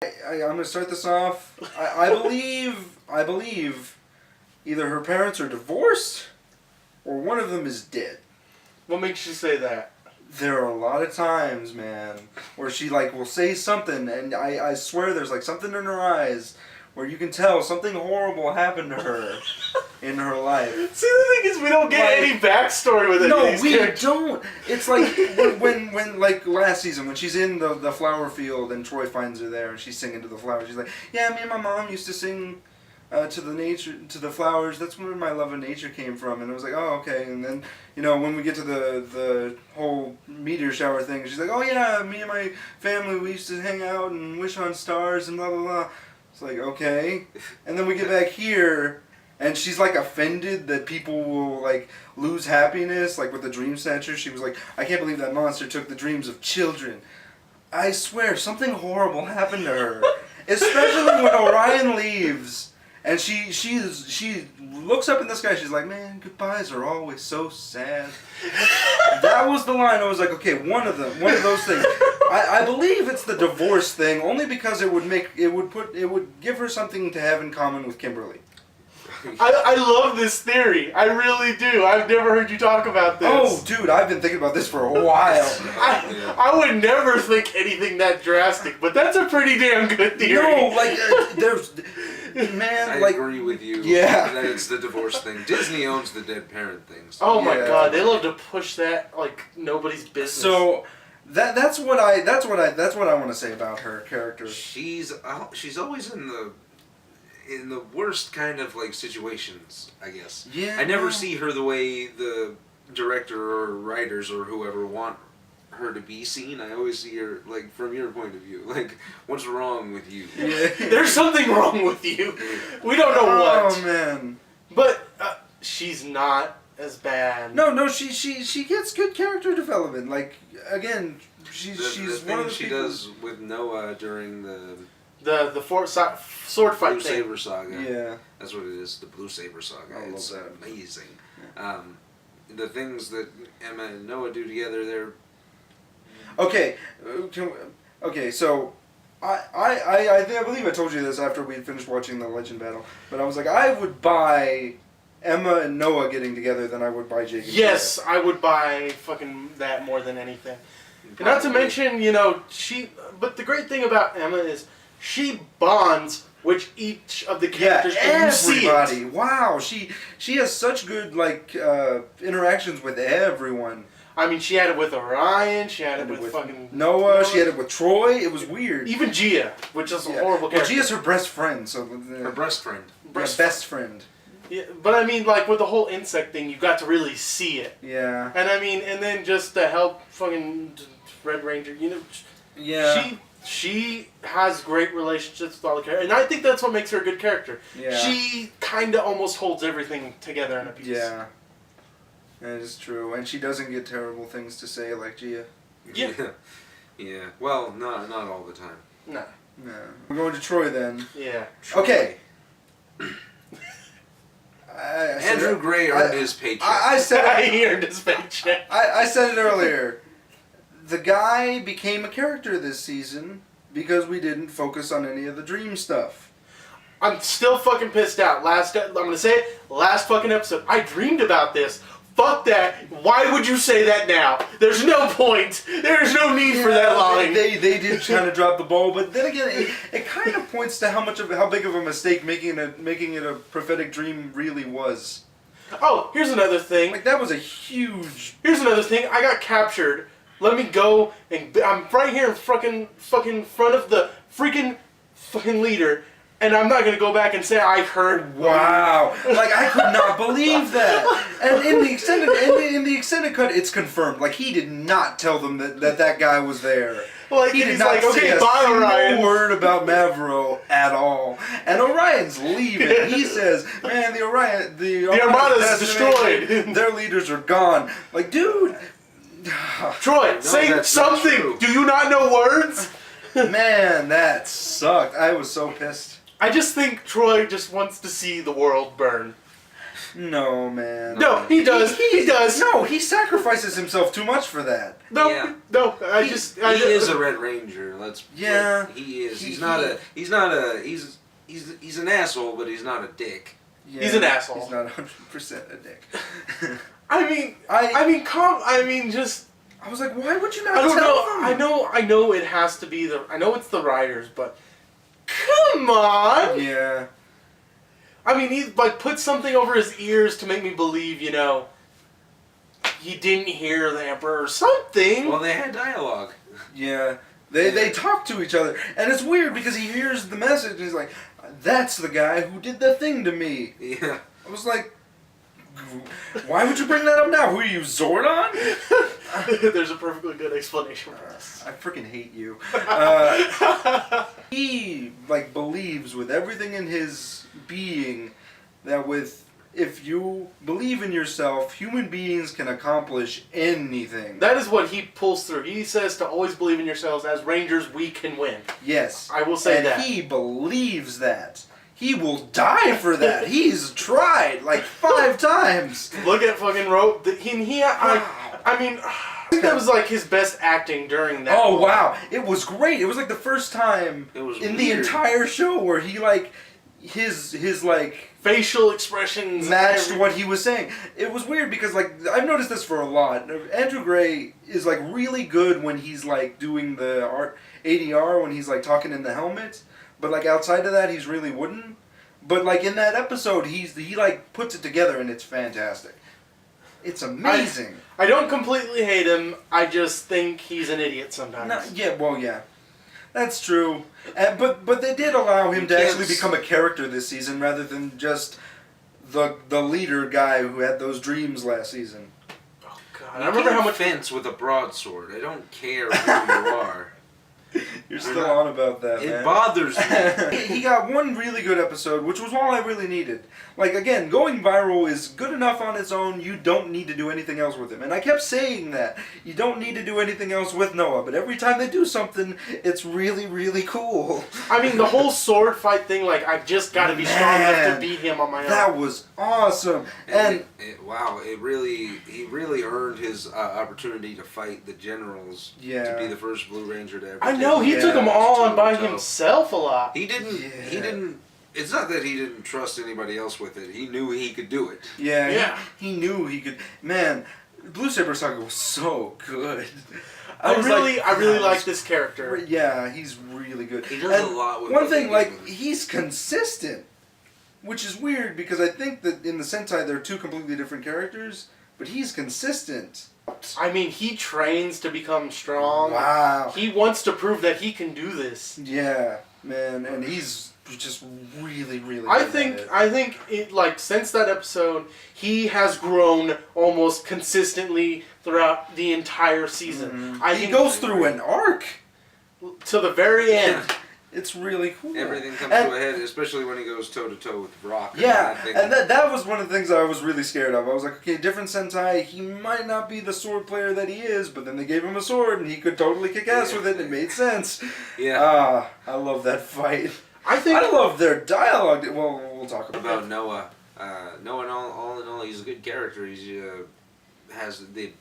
I'm going to start this off. I believe either her parents are divorced or one of them is dead. What makes you say that? There are a lot of times, man, where she will say something, and I swear there's something in her eyes where you can tell something horrible happened to her in her life. See, the thing is, we don't get any backstory with it. No, we don't. It's like when last season when she's in the flower field and Troy finds her there and she's singing to the flowers. She's like, yeah, me and my mom used to sing to the flowers. That's where my love of nature came from. And I was like, oh, okay. And then when we get to the whole meteor shower thing, she's like, oh yeah, me and my family, we used to hang out and wish on stars and blah blah blah. It's like, okay. And then we get back here. And she's offended that people will lose happiness, with the dream snatcher. She was like, I can't believe that monster took the dreams of children. I swear, something horrible happened to her. Especially when Orion leaves. And she looks up in the sky, she's like, man, goodbyes are always so sad. That was the line. I was like, okay, one of those things. I believe it's the divorce thing, only because it would give her something to have in common with Kimberly. I love this theory. I really do. I've never heard you talk about this. Oh, dude, I've been thinking about this for a while. I would never think anything that drastic, but that's a pretty damn good theory. No, there's... Man, I agree with you. Yeah. That it's the divorce thing. Disney owns the dead parent thing. So. Oh my god, they love to push that like nobody's business. So that's what I want to say about her character. She's always in the worst kind of situations, I guess. Yeah. I never see her the way the director or writers or whoever want her to be seen. I always see her from your point of view. What's wrong with you? Yeah. There's something wrong with you. We don't know what. Oh man. But she's not as bad. No, she gets good character development. Again, she's one of the she people... does with Noah during the sword fight Blue thing. Saber Saga. Yeah. That's what it is, the Blue Saber Saga. I love It's that. amazing. Yeah. The things that Emma and Noah do together, they're... Okay, so I believe I told you this after we finished watching the Legend Battle, but I was like, I would buy Emma and Noah getting together than I would buy Jake and Yes, Jaya. I would buy fucking that more than anything. Not to mention, but the great thing about Emma is she bonds with each of the characters. Yeah, and you see everybody. it. Wow, she has such good interactions with everyone. I mean, she had it with Orion. She had it with fucking Noah. She had it with Troy. It was weird. Even Gia, which is a horrible character. Well, Gia's her best friend, so her best friend. Best friend. Yeah, but I mean, with the whole insect thing, you got to really see it. Yeah. And I mean, and then just to help fucking Red Ranger, Yeah. She has great relationships with all the characters, and I think that's what makes her a good character. Yeah. She kind of almost holds everything together in a piece. Yeah. That is true, and she doesn't get terrible things to say like Gia. Yeah. Yeah. Well, not all the time. No. No. We're going to Troy then. Yeah. Okay. Andrew Gray earned his paycheck. I said He earned his paycheck. I said it earlier. The guy became a character this season because we didn't focus on any of the dream stuff. I'm still fucking pissed out. I'm gonna say it. Last fucking episode, I dreamed about this. Fuck that. Why would you say that now? There's no point. There's no need for that line. They did kind of drop the ball, but then again, it kind of points to how big of a mistake making it a prophetic dream really was. Oh, here's another thing. That was a huge... Here's another thing. I got captured. Let me go, and I'm right here in fucking front of the freaking leader, and I'm not gonna go back and say I heard. Wow! I could not believe that. And in the extended cut, it's confirmed. He did not tell them that guy was there. He did not say a single word about Mavro at all. And Orion's leaving. He says, "Man, the Armada's destroyed. Their leaders are gone." Dude. Troy, say something. Do you not know words? Man, that sucked. I was so pissed. I just think Troy just wants to see the world burn. No, man. No, he does. He does. No, he sacrifices himself too much for that. No, Yeah. no. He is a Red Ranger. Yeah. He is. He's an asshole, but he's not a dick. Yeah, He's an asshole. He's not 100% a dick. I mean, just. I was like, why would you not I don't tell know. him? I know. It has to be I know it's the writers, but come on. Yeah. I mean, he put something over his ears to make me believe, he didn't hear the Emperor or something. Well, they had dialogue. Yeah. They talk to each other. And it's weird because he hears the message and he's like, that's the guy who did the thing to me. Yeah. I was like, why would you bring that up now? Who are you, Zordon? There's a perfectly good explanation for this. I freaking hate you. He believes with everything in his being that if you believe in yourself, human beings can accomplish anything. That is what he pulls through. He says to always believe in yourselves. As Rangers, we can win. Yes. I will say that. And he believes that. He will die for that. He's tried 5 times. Look at fucking I think that was his best acting during that. Oh wow, it was great. It was the first time in the entire show where he his facial expressions matched what he was saying. It was weird because I've noticed this for a lot. Andrew Gray is really good when he's doing the ADR when he's talking in the helmet, but outside of that he's really wooden. But in that episode he puts it together and it's fantastic. It's amazing. I don't completely hate him. I just think he's an idiot sometimes. No, yeah. That's true. But they did allow him to actually become a character this season rather than just the leader guy who had those dreams last season. Oh god. I remember how much fence with a broadsword. I don't care who you are. You're still on about that, man. It bothers me. He got one really good episode, which was all I really needed. Again, going viral is good enough on its own. You don't need to do anything else with him. And I kept saying that. You don't need to do anything else with Noah. But every time they do something, it's really, really cool. I mean, the whole sword fight thing, I've just got to be strong enough to beat him on my own. That was awesome. And he really earned his opportunity to fight the generals. Yeah. To be the first Blue Ranger to ever. I know, he took them all on by himself a lot. He didn't. It's not that he didn't trust anybody else with it. He knew he could do it. Yeah. He knew he could. Man, Blue Saber Saga was so good. I really like this character. Yeah, he's really good. He does a lot with one thing, he's consistent, which is weird because I think that in the Sentai they're 2 completely different characters, but he's consistent. I mean, he trains to become strong. Wow. He wants to prove that he can do this. Yeah, man, and he's just really, really good I at it. think it since that episode, he has grown almost consistently throughout the entire season. Mm-hmm. He goes through an arc to the very end. Yeah. It's really cool. Everything comes to a head, especially when he goes toe to toe with Rock. Yeah, and that was one of the things I was really scared of. I was like, okay, different Sentai, he might not be the sword player that he is, but then they gave him a sword and he could totally kick ass with it and it made sense. Yeah. I love that fight. I love their dialogue. Well, we'll talk about Noah. Noah, all in all, he's a good character. He has that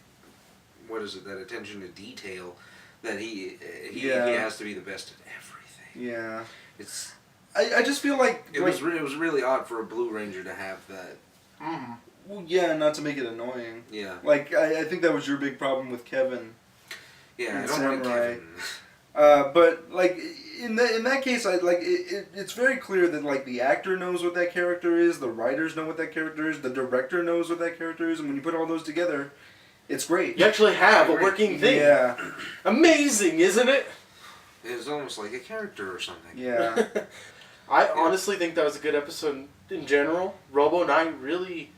attention to detail that he has to be the best at everything. Yeah. It's. I just feel like it was really odd for a Blue Ranger to have that. Mm-hmm. Well, yeah, not to make it annoying. Yeah. I think that was your big problem with Kevin. Yeah, I don't Samurai. like Kevin. But in that case, it's very clear that the actor knows what that character is, the writers know what that character is, the director knows what that character is, and when you put all those together, it's great. You actually have a working thing. Yeah. Amazing, isn't it? It's almost like a character or something. Yeah. I honestly think that was a good episode in general. Robo 9 really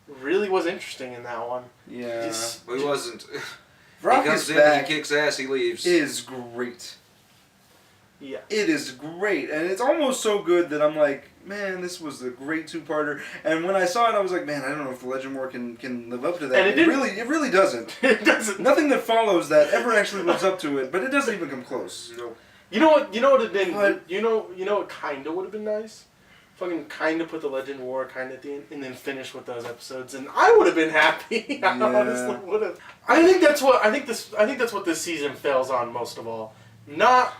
was interesting in that one. Yeah. Well, he wasn't. Rock he comes is in, back. he kicks ass, he leaves. Is great. Yeah. It is great, and it's almost so good that I'm like, man, this was a great 2-parter. And when I saw it, I was like, man, I don't know if the Legend War can live up to that. And it really doesn't. It doesn't. Nothing that follows that ever actually lives up to it, but it doesn't even come close. Nope. You know what? You know what would have been. What? You know what kind of would have been nice. fucking kind of put the Legend War kind of at the end, and then finish with those episodes, and I would have been happy. I honestly would have. I think that's what this season fails on most of all. Not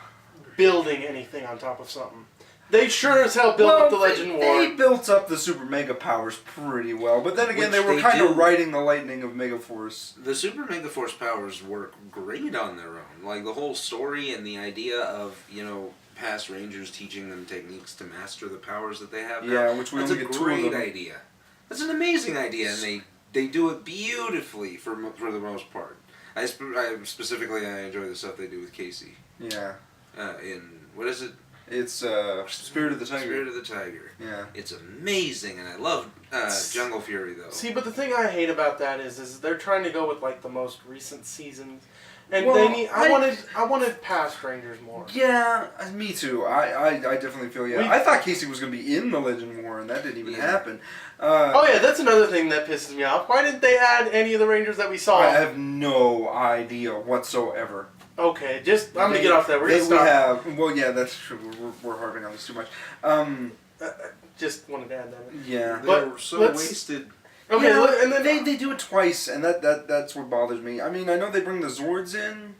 building anything on top of something. They sure as hell built up the Legend War. They built up the Super Mega Powers pretty well, but then again, Which they were they kind do. of riding the lightning of Megaforce. The Super Mega Force powers work great on their own. Like the whole story and the idea of, past Rangers teaching them techniques to master the powers that they have now. Yeah, which we That's only a get two of great them. idea. That's an amazing idea, and they do it beautifully for the most part. I specifically enjoy the stuff they do with Casey. Yeah. What is it? It's Spirit of the Tiger. Spirit of the Tiger. Yeah. It's amazing, and I love Jungle Fury though. See, but the thing I hate about that is they're trying to go with like the most recent seasons, and Well, they need. I wanted past Rangers more. Yeah, me too. I definitely feel I thought Casey was going to be in the Legend War, and that didn't even happen. Oh yeah, that's another thing that pisses me off. Why didn't they add any of the Rangers that we saw? I have no idea whatsoever. Okay, I'm gonna get off that. We're gonna stop. That's true. We're harping on this too much. Just wanted to add that. Yeah. They were so wasted. Okay, Yeah, and then they do it twice, and that's what bothers me. I mean, I know they bring the Zords in.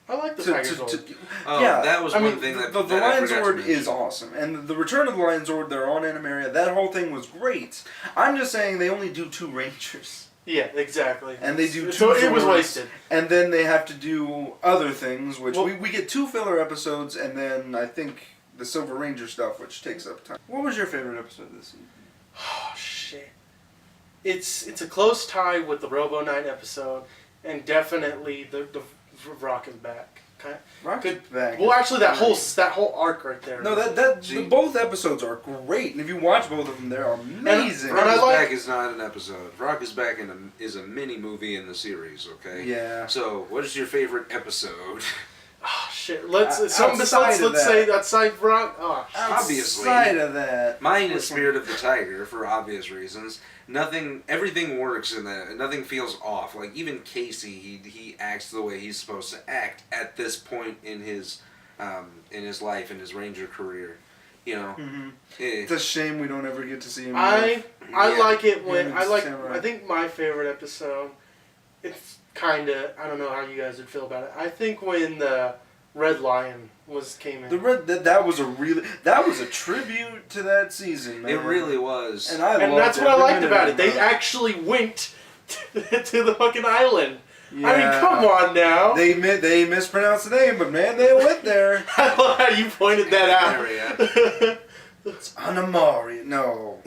I like the Tiger Zord. That was one thing that the that I Lion forgot to Zord mention. is awesome, and the Return of the Lion Zord, they're on Animaria. That whole thing was great. I'm just saying they only do 2 Rangers. Yeah, exactly. And they do 2 So it was Zords, wasted. And then they have to do other things, which Well, we get 2 filler episodes, and then I think the Silver Ranger stuff, which takes up time. What was your favorite episode this season? Oh shit! It's a close tie with the Robo Knight episode, and definitely the Rock is back. Rocket's back. Well, actually, that whole arc right there. No, both episodes are great, and if you watch both of them, they're amazing. Rock I is like- Back is not an episode. Rock is Back is a mini movie in the series. Okay. Yeah. So, what is your favorite episode? Oh shit! Let's outside of that. say outside Rock. Oh, Obviously. Outside of that, Mine which is Spirit of the Tiger for obvious reasons. Everything works in that. Nothing feels off. Like even Casey, he acts the way he's supposed to act at this point in his life, in his Ranger career. Mm-hmm. It's a shame we don't ever get to see him. I like it when Yeah, Samurai. I think my favorite episode. It's kinda, I don't know how you guys would feel about it. I think when the Red Lion came in. That was a tribute to that season, man. It really was. And that's what I liked about it. They actually went to the fucking island. Yeah. I mean, come on now. They mispronounced the name, but man, they went there. I love how you pointed that out. There It's Anamari. No.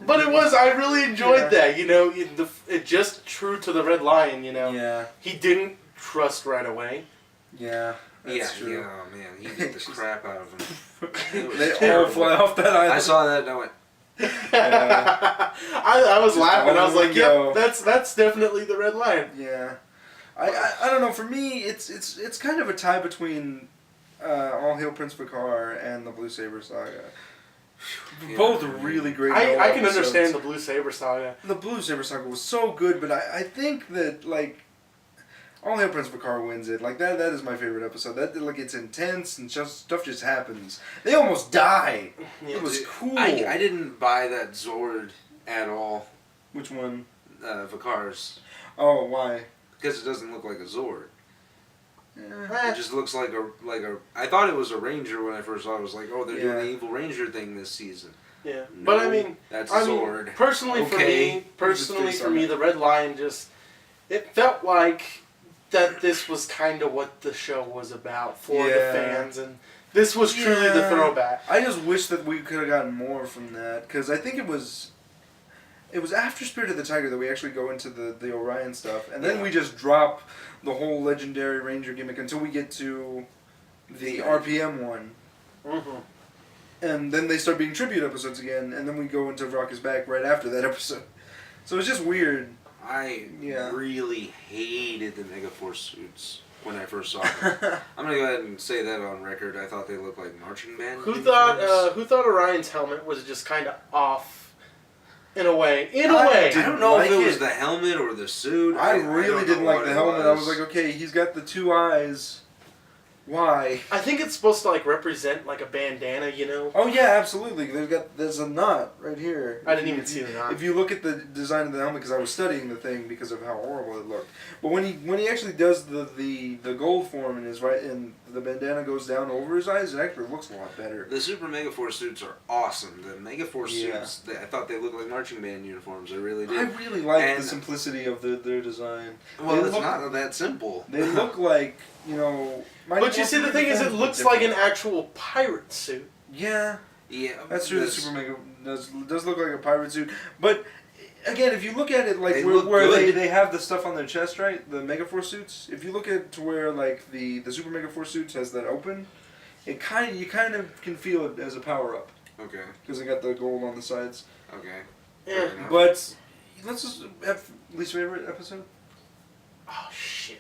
But I really enjoyed that, it just true to the Red Lion, Yeah. He didn't trust right away. Yeah. That's true. Yeah, oh man, he beat the crap out of him. They all fly off that island. I saw that and I went, I was Just laughing. I was on like, the go. "Yep, that's definitely the Red Lion." Yeah. I don't know. For me, it's kind of a tie between All Hail Prince Vakar and the Blue Saber Saga. Yeah. Both really great. I can episodes. understand the Blue Saber Saga. The Blue Saber Saga was so good, but I think that All Hail Prince Vakar wins it. That is my favorite episode. It's intense and stuff just happens. They almost die. Yeah, It was dude, cool. I didn't buy that Zord at all. Which one? Vakar's. Oh, why? Because it doesn't look like a Zord. Yeah. It just looks like a. I thought it was a Ranger when I first saw it. I was like, oh, they're doing Yeah. the Evil Ranger thing this season. Yeah, No, but I mean, that's I mean, Zord. personally Okay. for me, the Red Lion it felt like that this was kind of what the show was about for the Yeah. fans, and this was truly the Yeah. throwback. I just wish that we could have gotten more from that, because I think it was after Spirit of the Tiger that we actually go into the Orion stuff, and then Yeah. we just drop the whole legendary Ranger gimmick until we get to the RPM one. Mm-hmm. And then they start being tribute episodes again, and then we go into Rock is Back right after that episode. So it's just weird. I Yeah. really hated the Megaforce suits when I first saw them. I'm gonna go ahead and say that on record. I thought they looked like marching band. Who uniforms. thought Orion's helmet was just kind of off? In a way. I don't know if it was the helmet or the suit. I don't really didn't know like what the it helmet. I was like, okay, he's got the 2 eyes. Why? I think it's supposed to like represent like a bandana, you know? Oh yeah, absolutely. There's a knot right here. I didn't even see the knot. If you look at the design of the helmet, because I was studying the thing because of how horrible it looked. But when he actually does the gold form and his right and the bandana goes down over his eyes, it actually looks a lot better. The Super Megaforce suits are awesome. The Megaforce suits, I thought they looked like marching band uniforms. I really did. I really like the simplicity of their design. Well, it's not that simple. They look like, you know... But you see, the thing is, it looks like an actual pirate suit. Yeah. Yeah. That's true. The Super Mega does look like a pirate suit. But, again, if you look at it, like, where they have the stuff on their chest, right? The Megaforce suits. If you look at to where, like, the Super Megaforce suits has that open, you kind of can feel it as a power-up. Okay. Because they got the gold on the sides. Okay. Yeah. But, let's just have least favorite episode? Oh, shit.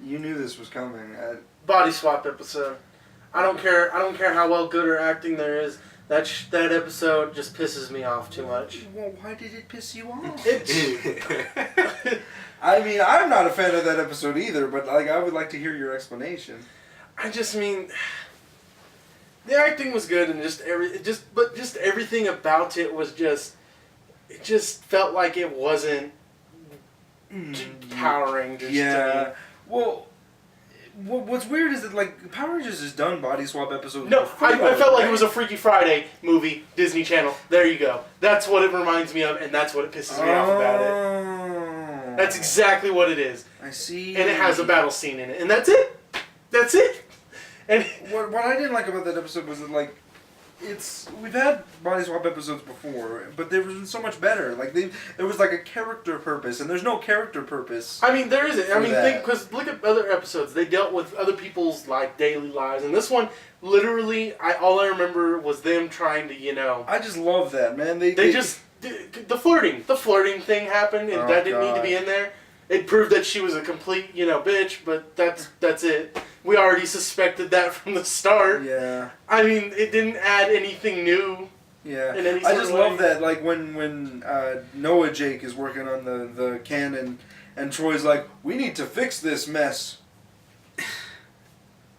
You knew this was coming. Body swap episode. I don't care how well good or acting there is. That episode just pisses me off too much. Well, why did it piss you off? I I mean, I'm not a fan of that episode either, but like, I would like to hear your explanation. just mean, the acting was good and just everything about it was it just felt like it wasn't powering. Just to me. Well, what's weird is that like Power Rangers has done body swap episodes. No, before, I felt like it was a Freaky Friday movie, Disney Channel. There you go. That's what it reminds me of, and that's what it pisses me off about it. That's exactly what it is. I see. And it has a battle scene in it, and that's it. That's it. And what I didn't like about that episode was that like we've had body swap episodes before, but they were so much better. Like there was like a character purpose, and there's no character purpose. I mean, there isn't. I mean, that. because look at other episodes. They dealt with other people's like daily lives, and this one, literally, all I remember was them trying to, I just love that, man. They just the flirting thing happened, and that didn't need to be in there. It proved that she was a complete, bitch, but that's it. We already suspected that from the start. Yeah. I mean, it didn't add anything new. Yeah. In any I sort just of love way. that, like when Noah Jake is working on the cannon, and Troy's like, "We need to fix this mess."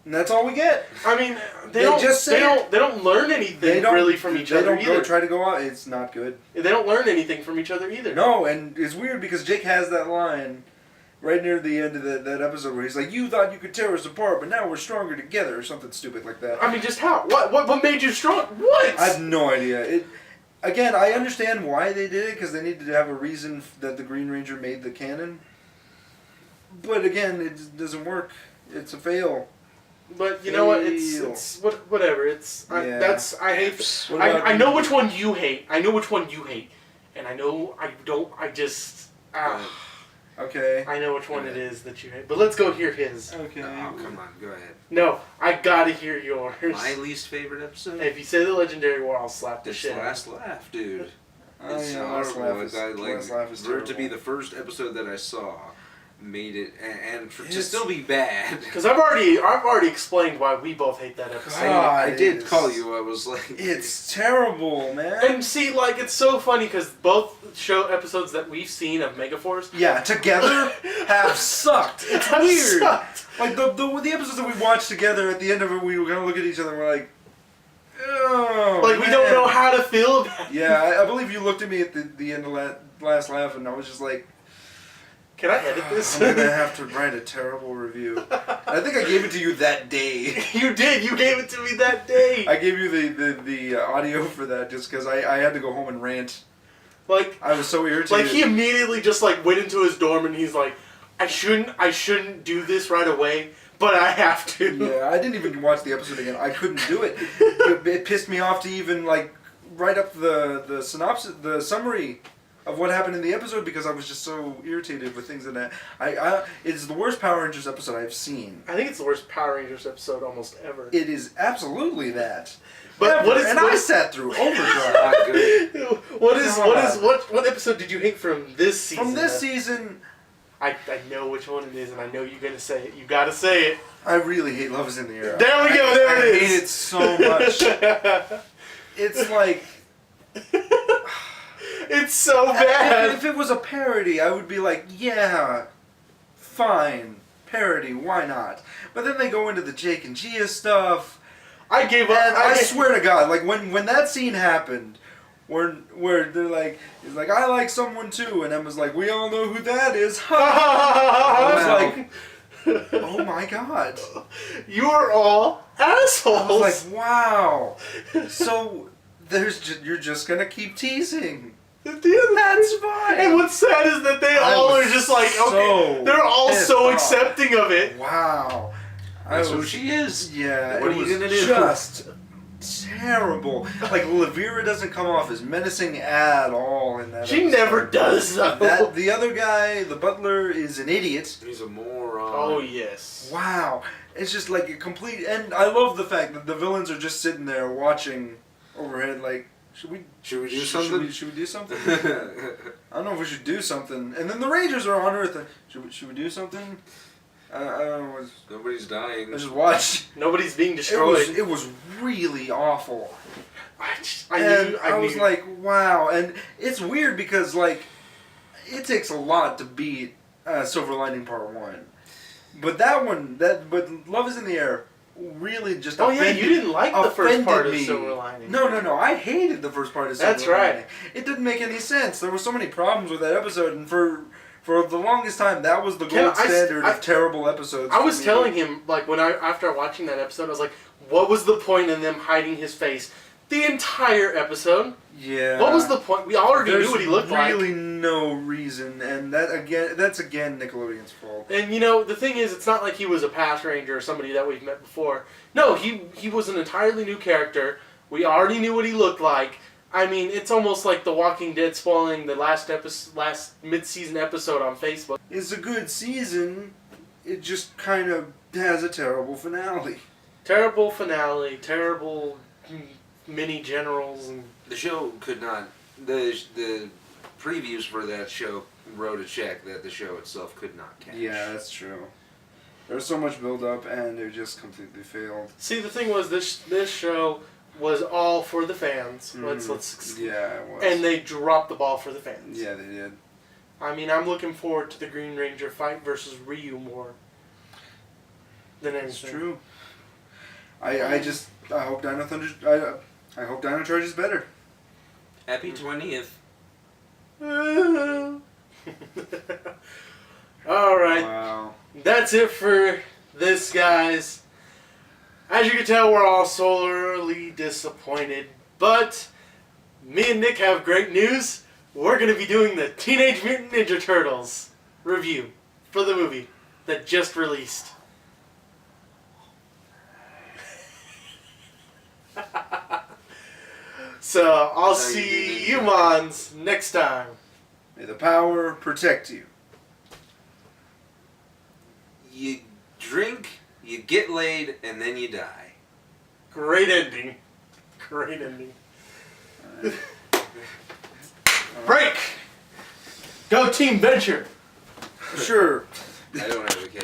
And that's all we get. I mean, they don't learn anything really from each other either. They don't try to go out. It's not good. They don't learn anything from each other either. No, and it's weird because Jake has that line right near the end of that episode where he's like, "You thought you could tear us apart, but now we're stronger together," or something stupid like that. I mean, just how? What made you strong? What? I have no idea. Again, I understand why they did it because they needed to have a reason that the Green Ranger made the cannon. But again, it doesn't work. It's a fail. But you know what? It's whatever. I know which one you hate. I know which one you hate, and I know I don't. I just. Okay. I know which one it is that you hate. But let's go hear his. Okay. Oh, come on, go ahead. No, I gotta hear yours. My least favorite episode? If you say the Legendary War, I'll slap the It's shit. Last Laugh, dude. Oh, It's yeah, Last horrible. Laugh is Last for it to be terrible. the first episode that I saw made it, and to It's- still be bad. Because I've already explained why we both hate that episode. God. I did it's- call you. I was like, It's terrible, man. And see, like, it's so funny because both show episodes that we've seen of Megaforce Yeah, together have sucked. It's have weird. sucked. Like the episodes that we watched together, at the end of it, we were gonna look at each other and we're like, oh, Like, we man. don't know how to feel about it. Yeah, I believe you looked at me at the end of Last Laugh, and I was just like, Can I edit this? I'm gonna have to write a terrible review. I think I gave it to you that day. You did. You gave it to me that day. I gave you the audio for that just because I had to go home and rant. Like, I was so irritated. like he immediately just like went into his dorm and he's like, I shouldn't do this right away, but I have to. Yeah, I didn't even watch the episode again. I couldn't do it. It pissed me off to even like write up the synopsis, the summary of what happened in the episode because I was just so irritated with things in that. It's the worst Power Rangers episode I've seen. I think it's the worst Power Rangers episode almost ever. It is absolutely that. But Ever. what is and what I is, sat through Overdrive. not good. what episode did you hate from this season? From this season, I know which one it is, and I know you're gonna say it. You gotta say it. I really hate Love Is in the Air. There we go. There I it hate is. it so much. It's like It's so bad. if it was a parody, I would be like, yeah, fine. parody, why not? But then they go into the Jake and Gia stuff. I gave up. And I swear to God, like when that scene happened, where they're like, he's like, I like someone too, and Emma's like, we all know who that is. I was like, oh my God, you are all assholes. I was like, wow. So you're just gonna keep teasing. That's fine. And what's sad is that they all are just like, okay, they're all so accepting of it. Wow. That's who she is. Yeah, What it are you was gonna do? just terrible. Like, Lavira doesn't come off as menacing at all in that She episode. never does, though. The other guy, the butler, is an idiot. He's a moron. Oh, yes. Wow. It's just like a complete... And I love the fact that the villains are just sitting there watching overhead like, should we do something? Should we do something? I don't know if we should do something. And then the Rangers are on Earth. Should we do something? I don't know. Nobody's dying. I just watched. Nobody's being destroyed. It was really awful. I was like, wow. And it's weird because, like, it takes a lot to beat Silver Lining Part 1. But but Love is in the Air really just offended, you didn't like the first part of me. Silver Lining. No. I hated the first part of Silver That's Lining. right. It didn't make any sense. There were so many problems with that episode, and for the longest time, that was the gold standard of terrible episodes. I was telling him, like, after watching that episode, I was like, what was the point in them hiding his face the entire episode? Yeah. What was the point? We already knew what he looked like. There's really no reason, and that's again Nickelodeon's fault. And you know, the thing is, it's not like he was a past ranger or somebody that we've met before. No, he was an entirely new character. We already knew what he looked like. I mean, it's almost like The Walking Dead spoiling the last mid-season episode on Facebook. It's a good season. It just kind of has a terrible finale. Terrible finale. Terrible mini generals and. The show could not. The previews for that show wrote a check that the show itself could not cash. Yeah, that's true. There was so much build up, and it just completely failed. See, the thing was, this show was all for the fans. Yeah, it was. And they dropped the ball for the fans. Yeah, they did. I mean, I'm looking forward to the Green Ranger fight versus Ryu more than anything. It's true. I hope Dino Thunder. I hope Dino Charge is better. Happy 20th. Alright. Wow. That's it for this, guys. As you can tell, we're all sorely disappointed. But me and Nick have great news. We're going to be doing the Teenage Mutant Ninja Turtles review for the movie that just released. So, I'll see you mons next time. May the power protect you. You drink, you get laid, and then you die. Great ending. Great ending. Break! Go Team Venture! Sure. I don't have a